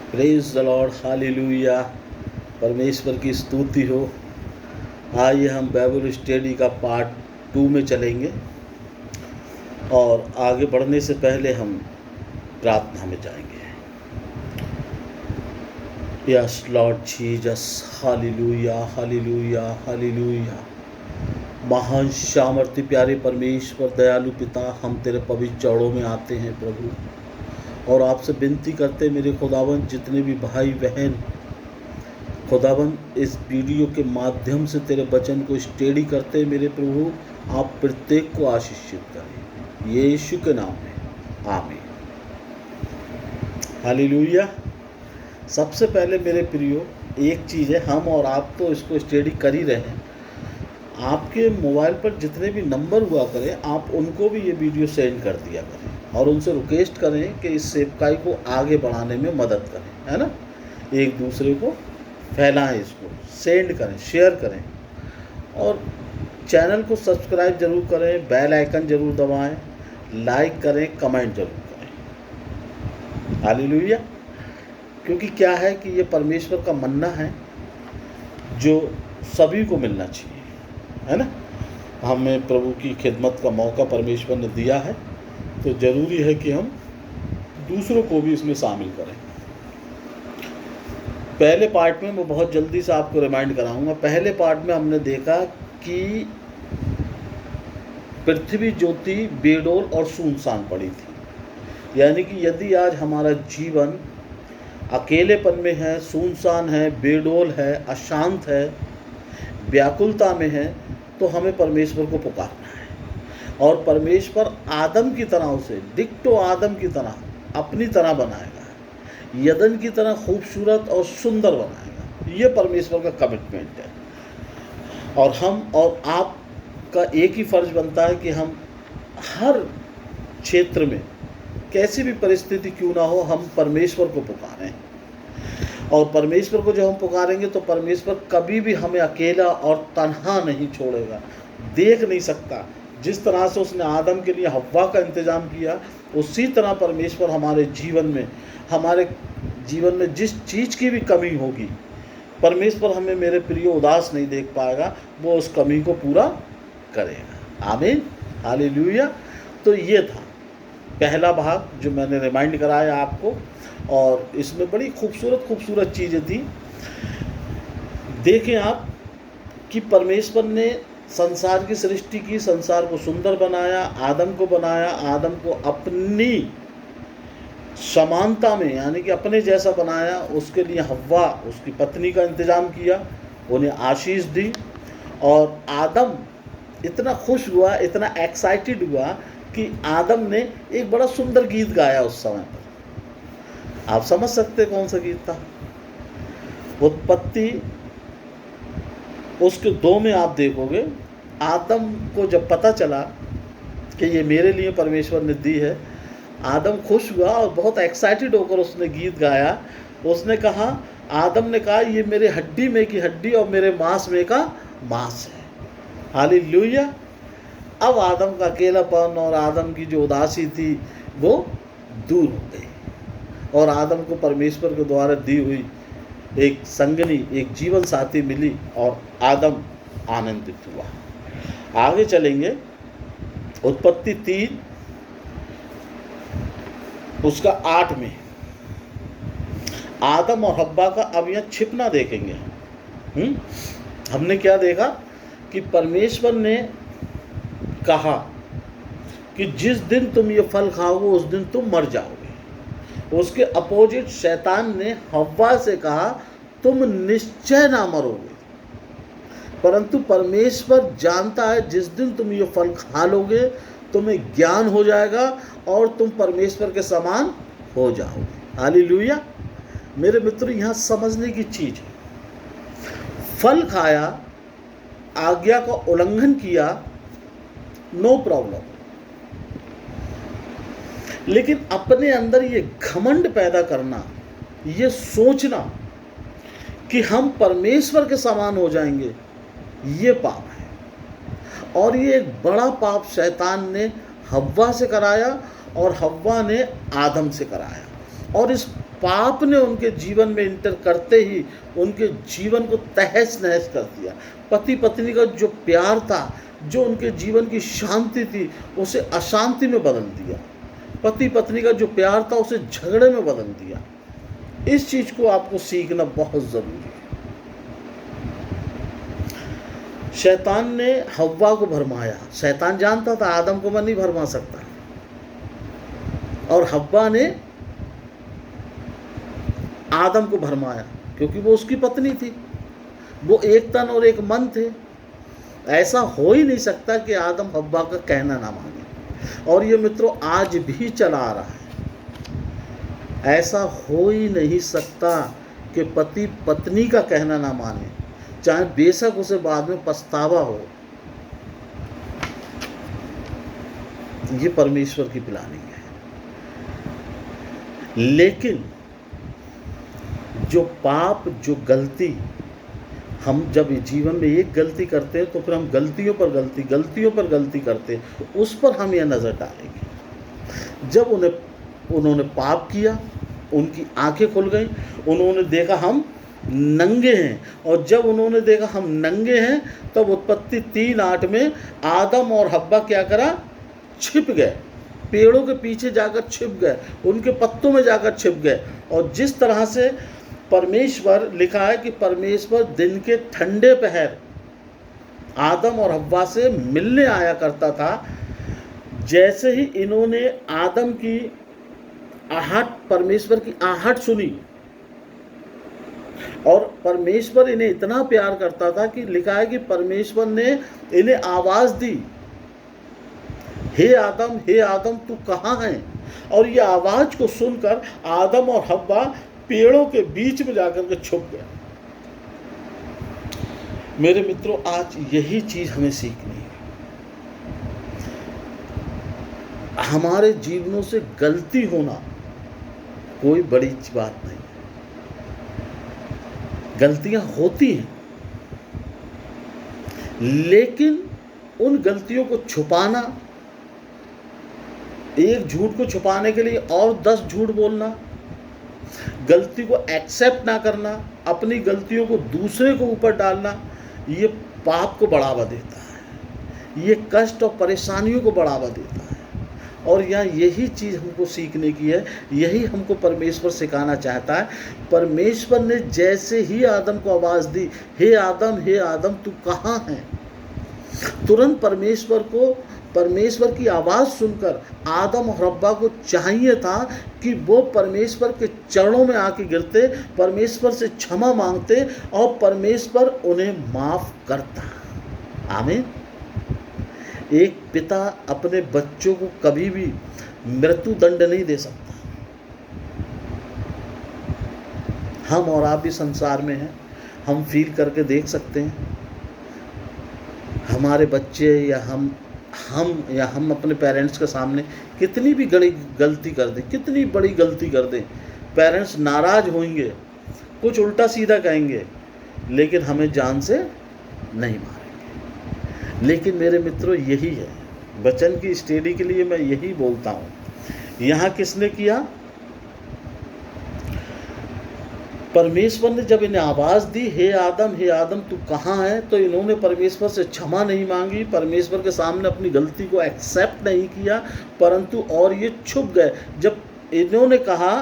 Praise the Lord, hallelujah. परमेश्वर की स्तुति हो। आइए हम बाइबल स्टडी का पार्ट 2 में चलेंगे और आगे बढ़ने से पहले हम प्रार्थना में जाएंगे। Yes Lord Jesus, hallelujah hallelujah hallelujah. महान सामर्थ्य प्यारे परमेश्वर, दयालु पिता, हम तेरे पवित्र चरणों में आते हैं प्रभु, और आपसे विनती करते मेरे खुदावंद, जितने भी भाई बहन खुदावंद इस वीडियो के माध्यम से तेरे वचन को स्टडी करते मेरे प्रभु, आप प्रत्येक को आशीषित करें यीशु के नाम में, आमीन। हालेलुया। सबसे पहले मेरे प्रियो एक चीज़ है, हम और आप तो इसको स्टडी कर ही रहे हैं। आपके मोबाइल पर जितने भी नंबर हुआ करें, आप उनको भी ये वीडियो सेंड कर दिया करें और उनसे रिक्वेस्ट करें कि इस सेवकाई को आगे बढ़ाने में मदद करें, है ना। एक दूसरे को फैलाएं, इसको सेंड करें, शेयर करें और चैनल को सब्सक्राइब जरूर करें, बेल आइकन जरूर दबाएं, लाइक करें, कमेंट जरूर करें। हालेलुया। क्योंकि क्या है कि ये परमेश्वर का मन्ना है जो सभी को मिलना चाहिए, है ना। हमें प्रभु की खिदमत का मौका परमेश्वर ने दिया है, तो ज़रूरी है कि हम दूसरों को भी इसमें शामिल करें। पहले पार्ट में मैं बहुत जल्दी से आपको रिमाइंड कराऊंगा। पहले पार्ट में हमने देखा कि पृथ्वी ज्योति बेडोल और सुनसान पड़ी थी। यानी कि यदि आज हमारा जीवन अकेलेपन में है, सुनसान है, बेडोल है, अशांत है, व्याकुलता में है, तो हमें परमेश्वर को पुकारना है। और परमेश्वर आदम की तरह, उसे डिक्टो आदम की तरह अपनी तरह बनाएगा, यदन की तरह खूबसूरत और सुंदर बनाएगा। ये परमेश्वर का कमिटमेंट है। और हम और आप का एक ही फर्ज बनता है कि हम हर क्षेत्र में, कैसी भी परिस्थिति क्यों ना हो, हम परमेश्वर को पुकारें। और परमेश्वर को जब हम पुकारेंगे तो परमेश्वर कभी भी हमें अकेला और तन्हा नहीं छोड़ेगा। देख नहीं सकता, जिस तरह से उसने आदम के लिए हव्वा का इंतज़ाम किया, उसी तरह परमेश्वर हमारे जीवन में जिस चीज़ की भी कमी होगी, परमेश्वर हमें मेरे प्रिय उदास नहीं देख पाएगा, वो उस कमी को पूरा करेगा। आमीन, हालेलुया। तो ये था पहला भाग जो मैंने रिमाइंड कराया आपको, और इसमें बड़ी खूबसूरत चीज़ें थी। देखें आप कि परमेश्वर ने संसार की सृष्टि की, संसार को सुंदर बनाया, आदम को बनाया, आदम को अपनी समानता में यानी कि अपने जैसा बनाया। उसके लिए हव्वा, उसकी पत्नी का इंतज़ाम किया, उन्हें आशीष दी। और आदम इतना खुश हुआ, इतना एक्साइटेड हुआ कि आदम ने एक बड़ा सुंदर गीत गाया उस समय पर। आप समझ सकते कौन सा गीत था। उत्पत्ति उसके 2 में आप देखोगे, आदम को जब पता चला कि ये मेरे लिए परमेश्वर ने दी है, आदम खुश हुआ और बहुत एक्साइटेड होकर उसने गीत गाया। उसने कहा, आदम ने कहा, ये मेरे हड्डी में की हड्डी और मेरे मांस में का मांस है। हालेलुया। अब आदम का अकेलापन और आदम की जो उदासी थी वो दूर हो गई, और आदम को परमेश्वर के द्वारा दी हुई एक संगनी, एक जीवन साथी मिली, और आदम आनंदित हुआ। आगे चलेंगे, उत्पत्ति 3 उसका 8 में आदम और हव्वा का अब यहाँ छिपना देखेंगे। हमने क्या देखा कि परमेश्वर ने कहा कि जिस दिन तुम ये फल खाओगे उस दिन तुम मर जाओगे। उसके अपोजिट शैतान ने हव्वा से कहा, तुम निश्चय ना मरोगे, परंतु परमेश्वर जानता है जिस दिन तुम ये फल खा लोगे तुम्हें ज्ञान हो जाएगा और तुम परमेश्वर के समान हो जाओगे। हालेलुया। मेरे मित्र, यहाँ समझने की चीज़ है, फल खाया, आज्ञा का उल्लंघन किया, नो प्रॉब्लम, लेकिन अपने अंदर ये घमंड पैदा करना, ये सोचना कि हम परमेश्वर के समान हो जाएंगे, ये पाप है। और ये एक बड़ा पाप शैतान ने हव्वा से कराया और हव्वा ने आदम से कराया। और इस पाप ने उनके जीवन में इंटर करते ही उनके जीवन को तहस नहस कर दिया। पति पत्नी का जो प्यार था, जो उनके जीवन की शांति थी, उसे अशांति में बदल दिया। पति पत्नी का जो प्यार था उसे झगड़े में बदल दिया। इस चीज को आपको सीखना बहुत जरूरी है। शैतान ने हव्वा को भरमाया। शैतान जानता था आदम को मैं नहीं भरमा सकता, और हव्वा ने आदम को भरमाया, क्योंकि वो उसकी पत्नी थी, वो एक तन और एक मन थे। ऐसा हो ही नहीं सकता कि आदम हव्वा का कहना ना माने। और ये मित्रों आज भी चला आ रहा है। ऐसा हो ही नहीं सकता कि पति पत्नी का कहना ना माने, चाहे बेशक उसे बाद में पछतावा हो। ये परमेश्वर की प्लानिंग है। लेकिन जो पाप, जो गलती, हम जब जीवन में एक गलती करते हैं तो फिर हम गलतियों पर गलती करते हैं, उस पर हम यह नज़र डालेंगे। जब उन्होंने पाप किया, उनकी आंखें खुल गई, उन्होंने देखा हम नंगे हैं, और जब उन्होंने देखा हम नंगे हैं तब उत्पत्ति 3:8 में आदम और हव्वा क्या करा? छिप गए, पेड़ों के पीछे जाकर छिप गए, उनके पत्तों में जाकर छिप गए। और जिस तरह से परमेश्वर, लिखा है कि परमेश्वर दिन के ठंडे पहर आदम और हव्वा से मिलने आया करता था, जैसे ही इन्होंने आदम की आहट, परमेश्वर की आहट सुनी, और परमेश्वर इन्हें इतना प्यार करता था कि लिखा है कि परमेश्वर ने इन्हें आवाज दी, हे आदम तू कहाँ है? और ये आवाज को सुनकर आदम और हव्वा पेड़ों के बीच में जाकर के छुप गए। मेरे मित्रों, आज यही चीज हमें सीखनी है। हमारे जीवनों से गलती होना कोई बड़ी बात नहीं, गलतियां होती हैं, लेकिन उन गलतियों को छुपाना, एक झूठ को छुपाने के लिए और 10 झूठ बोलना, गलती को एक्सेप्ट ना करना, अपनी गलतियों को दूसरे को ऊपर डालना, ये पाप को बढ़ावा देता है, ये कष्ट और परेशानियों को बढ़ावा देता है। और यहाँ यही चीज़ हमको सीखने की है, यही हमको परमेश्वर सिखाना चाहता है। परमेश्वर ने जैसे ही आदम को आवाज़ दी, हे आदम तू कहाँ है? तुरंत परमेश्वर की आवाज़ सुनकर आदम और हव्वा को चाहिए था कि वो परमेश्वर के चरणों में आके गिरते, परमेश्वर से क्षमा मांगते, और परमेश्वर उन्हें माफ़ करता। आमीन। एक पिता अपने बच्चों को कभी भी मृत्यु दंड नहीं दे सकता। हम और आप भी संसार में हैं, हम फील करके देख सकते हैं। हमारे बच्चे या हम अपने पेरेंट्स के सामने कितनी भी बड़ी गलती कर दें, कितनी बड़ी गलती कर दें, पेरेंट्स नाराज़ होंगे, कुछ उल्टा सीधा कहेंगे, लेकिन हमें जान से नहीं मारेंगे। लेकिन मेरे मित्रों, यही है वचन की स्टडी के लिए मैं यही बोलता हूँ। यहाँ किसने किया? परमेश्वर ने जब इन्हें आवाज़ दी, हे आदम तू कहाँ है, तो इन्होंने परमेश्वर से क्षमा नहीं मांगी, परमेश्वर के सामने अपनी गलती को एक्सेप्ट नहीं किया, परंतु और ये छुप गए। जब इन्होंने कहा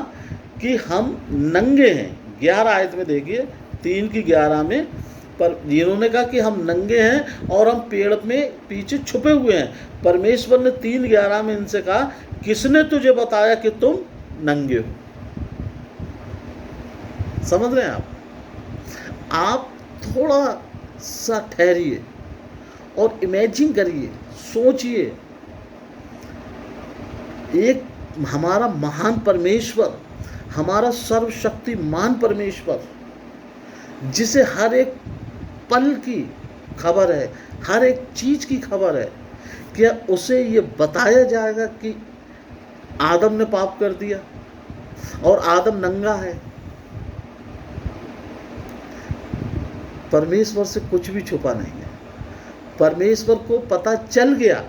कि हम नंगे हैं, 11 आयत में देखिए, 3:11 में, पर इन्होंने कहा कि हम नंगे हैं और हम पेड़ में पीछे छुपे हुए हैं। परमेश्वर ने 3:11 में इनसे कहा, किसने तुझे बताया कि तुम नंगे हो? समझ रहे हैं आप थोड़ा सा ठहरिए और इमेजिन करिए, सोचिए, एक हमारा महान परमेश्वर, हमारा सर्वशक्तिमान परमेश्वर, जिसे हर एक पल की खबर है, हर एक चीज की खबर है, क्या उसे ये बताया जाएगा कि आदम ने पाप कर दिया और आदम नंगा है? परमेश्वर से कुछ भी छुपा नहीं है। परमेश्वर को पता चल गया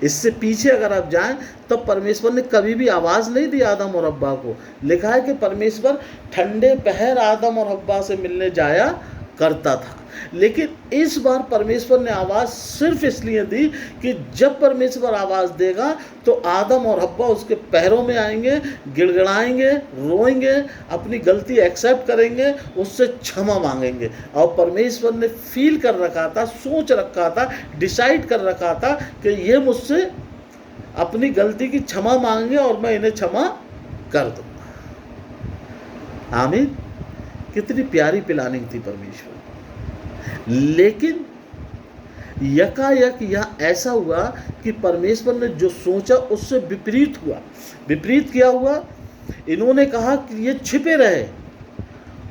इससे पीछे अगर आप जाएं तब परमेश्वर ने कभी भी आवाज़ नहीं दी आदम और हव्वा को। लिखा है कि परमेश्वर ठंडे पहर आदम और हव्वा से मिलने जाया करता था। लेकिन इस बार परमेश्वर ने आवाज़ सिर्फ इसलिए दी कि जब परमेश्वर आवाज़ देगा तो आदम और हव्वा उसके पैरों में आएंगे, गिड़गिड़ाएंगे, रोएंगे, अपनी गलती एक्सेप्ट करेंगे, उससे क्षमा मांगेंगे। और परमेश्वर ने फील कर रखा था, सोच रखा था, डिसाइड कर रखा था कि ये मुझसे अपनी गलती की क्षमा मांगेंगे और मैं इन्हें क्षमा कर दूंगा। आमीन। कितनी प्यारी प्लानिंग थी परमेश्वर। लेकिन यकायक यहाँ ऐसा हुआ कि परमेश्वर ने जो सोचा उससे विपरीत हुआ। विपरीत क्या हुआ? इन्होंने कहा कि ये छिपे रहे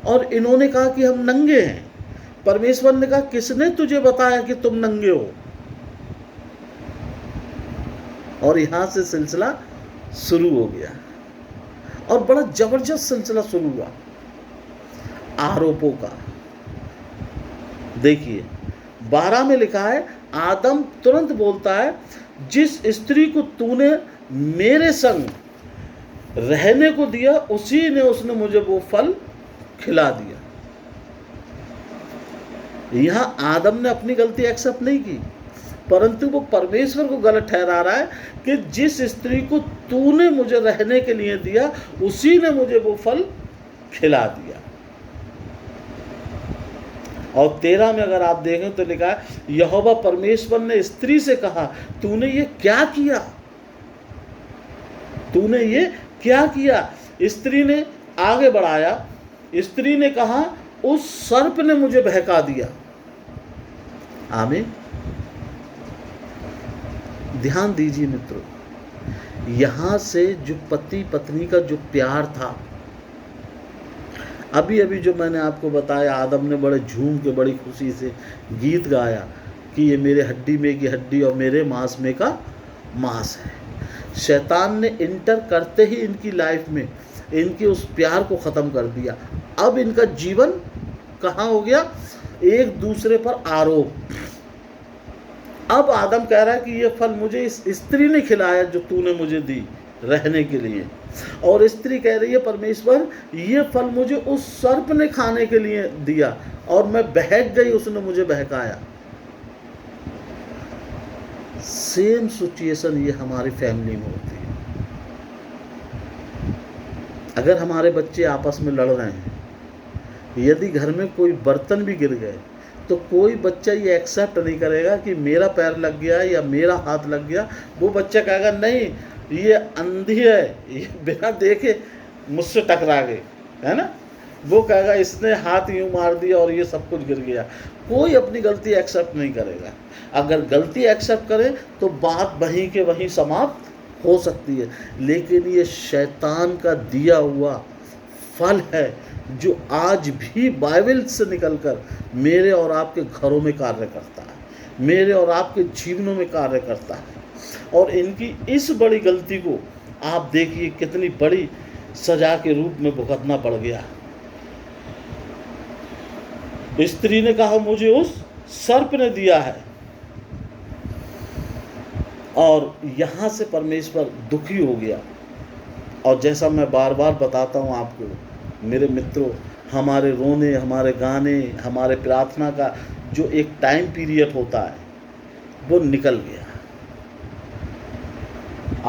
और इन्होंने कहा कि हम नंगे हैं। परमेश्वर ने कहा किसने तुझे बताया कि तुम नंगे हो? और यहाँ से सिलसिला शुरू हो गया और बड़ा जबरदस्त सिलसिला शुरू हुआ आरोपों का। देखिए 12 में लिखा है, आदम तुरंत बोलता है, जिस स्त्री को तूने मेरे संग रहने को दिया उसने मुझे वो फल खिला दिया। यहां आदम ने अपनी गलती एक्सेप्ट नहीं की, परंतु वो परमेश्वर को गलत ठहरा रहा है कि जिस स्त्री को तूने मुझे रहने के लिए दिया उसी ने मुझे वो फल खिला दिया। और 13 में अगर आप देखें तो लिखा है, यहोवा परमेश्वर ने स्त्री से कहा, तूने ये क्या किया? तूने ये क्या किया? स्त्री ने आगे बढ़ाया, स्त्री ने कहा, उस सर्प ने मुझे बहका दिया। आमीन। ध्यान दीजिए मित्रों, यहां से जो पति पत्नी का जो प्यार था, अभी अभी जो मैंने आपको बताया, आदम ने बड़े झूम के बड़ी खुशी से गीत गाया कि ये मेरे हड्डी में की हड्डी और मेरे मांस में का मांस है। शैतान ने इंटर करते ही इनकी लाइफ में इनके उस प्यार को ख़त्म कर दिया। अब इनका जीवन कहाँ हो गया? एक दूसरे पर आरोप। अब आदम कह रहा है कि ये फल मुझे इस स्त्री ने खिलाया जो तूने मुझे दी रहने के लिए, और स्त्री कह रही है, परमेश्वर ये फल मुझे उस सर्प ने खाने के लिए दिया और मैं बहक गई, उसने मुझे बहकाया। सेम सिचुएशन ये हमारी फैमिली में होती है। अगर हमारे बच्चे आपस में लड़ रहे हैं, यदि घर में कोई बर्तन भी गिर गए तो कोई बच्चा ये एक्सेप्ट नहीं करेगा कि मेरा पैर लग गया या मेरा हाथ लग गया। वो बच्चा कहेगा नहीं, ये अंधी है, ये बिना देखे मुझसे टकरा गई, है ना। वो कहेगा इसने हाथ यूं मार दिया और ये सब कुछ गिर गया। कोई अपनी गलती एक्सेप्ट नहीं करेगा। अगर गलती एक्सेप्ट करे तो बात वहीं के वहीं समाप्त हो सकती है। लेकिन ये शैतान का दिया हुआ फल है जो आज भी बाइबल से निकलकर मेरे और आपके घरों में कार्य करता है, मेरे और आपके जीवनों में कार्य करता है। और इनकी इस बड़ी गलती को आप देखिए कितनी बड़ी सजा के रूप में भुगतना पड़ गया। स्त्री ने कहा मुझे उस सर्प ने दिया है, और यहाँ से परमेश्वर दुखी हो गया। और जैसा मैं बार बार बताता हूँ आपको मेरे मित्रों, हमारे रोने, हमारे गाने, हमारे प्रार्थना का जो एक टाइम पीरियड होता है वो निकल गया।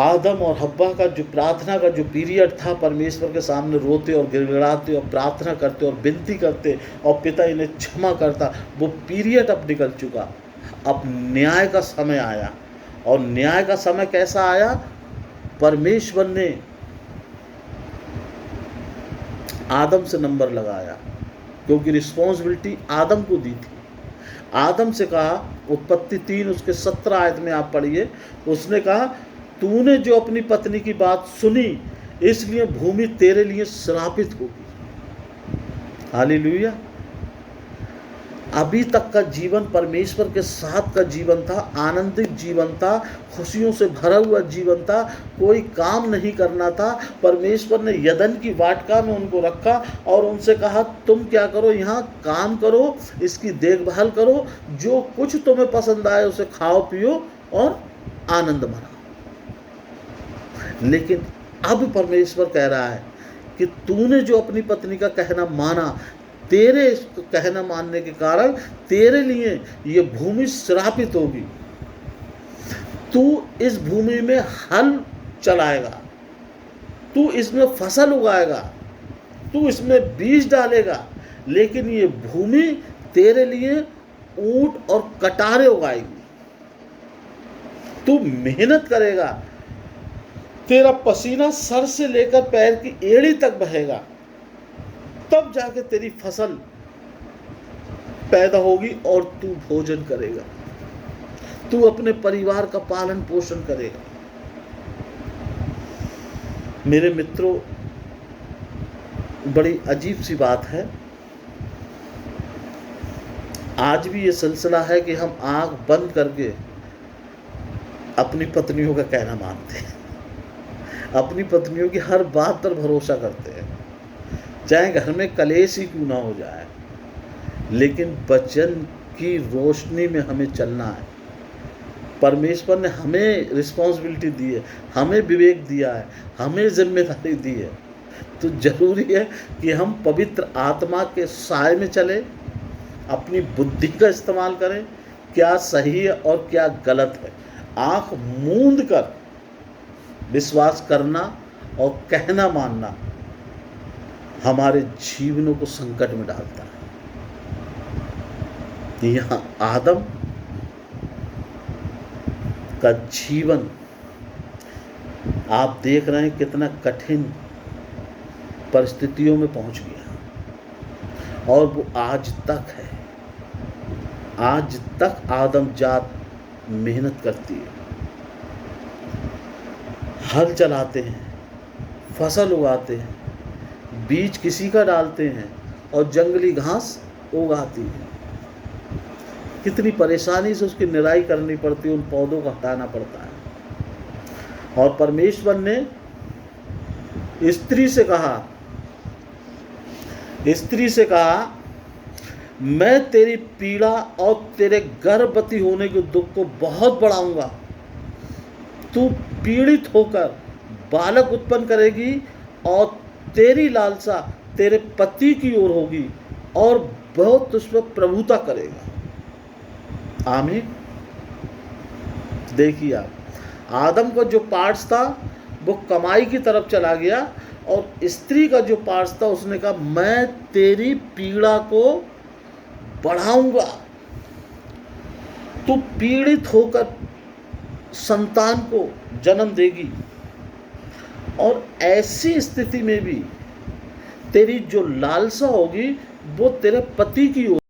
आदम और हव्वा का जो प्रार्थना का जो पीरियड था, परमेश्वर के सामने रोते और गिड़गिड़ाते और प्रार्थना करते और विनती करते और पिता इन्हें क्षमा करता, वो पीरियड अब निकल चुका। अब न्याय का समय आया। और न्याय का समय कैसा आया? परमेश्वर ने आदम से नंबर लगाया, क्योंकि रिस्पॉन्सिबिलिटी आदम को दी थी। आदम से कहा, उत्पत्ति 3 उसके 17 आयत में आप पढ़िए, उसने कहा तूने जो अपनी पत्नी की बात सुनी इसलिए भूमि तेरे लिए श्रापित होगी। हालेलुया। अभी तक का जीवन परमेश्वर के साथ का जीवन था, आनंदित जीवन था, खुशियों से भरा हुआ जीवन था, कोई काम नहीं करना था। परमेश्वर ने यदन की वाटिका में उनको रखा और उनसे कहा तुम क्या करो, यहाँ काम करो, इसकी देखभाल करो, जो कुछ तुम्हें पसंद आए उसे खाओ पियो और आनंद मना। लेकिन अब परमेश्वर कह रहा है कि तूने जो अपनी पत्नी का कहना माना, तेरे कहना मानने के कारण तेरे लिए ये भूमि श्रापित होगी। तू इस भूमि में हल चलाएगा, तू इसमें फसल उगाएगा, तू इसमें बीज डालेगा, लेकिन ये भूमि तेरे लिए ऊंट और कटारे उगाएगी। तू मेहनत करेगा, तेरा पसीना सर से लेकर पैर की एड़ी तक बहेगा, तब जाके तेरी फसल पैदा होगी और तू भोजन करेगा, तू अपने परिवार का पालन पोषण करेगा। मेरे मित्रों, बड़ी अजीब सी बात है, आज भी ये सिलसिला है कि हम आंख बंद करके अपनी पत्नियों का कहना मानते हैं, अपनी पत्नियों की हर बात पर भरोसा करते हैं, चाहे घर में कलेश ही क्यों ना हो जाए, लेकिन वचन की रोशनी में हमें चलना है। परमेश्वर ने हमें रिस्पॉन्सिबिलिटी दी है, हमें विवेक दिया है, हमें जिम्मेदारी दी है, तो जरूरी है कि हम पवित्र आत्मा के साए में चलें, अपनी बुद्धि का इस्तेमाल करें, क्या सही है और क्या गलत है। आंख मूंद कर विश्वास करना और कहना मानना हमारे जीवनों को संकट में डालता है। यहाँ आदम का जीवन आप देख रहे हैं कितना कठिन परिस्थितियों में पहुंच गया, और वो आज तक है, आज तक आदम जात मेहनत करती है, हल चलाते हैं, फसल उगाते हैं, बीज किसी का डालते हैं और जंगली घास उगाती है। कितनी परेशानी से उसकी निराई करनी पड़ती है, उन पौधों को हटाना पड़ता है। और परमेश्वर ने स्त्री से कहा मैं तेरी पीड़ा और तेरे गर्भवती होने के दुख को बहुत बढ़ाऊंगा, तू पीड़ित होकर बालक उत्पन्न करेगी और तेरी लालसा तेरे पति की ओर होगी और बहुत उस पर प्रभुता करेगा। आमीन। देखिए आप, आदम का जो पार्ट्स था वो कमाई की तरफ चला गया, और स्त्री का जो पार्ट्स था उसने कहा मैं तेरी पीड़ा को बढ़ाऊंगा, तू पीड़ित होकर संतान को जन्म देगी, और ऐसी स्थिति में भी तेरी जो लालसा होगी वो तेरे पति की ओर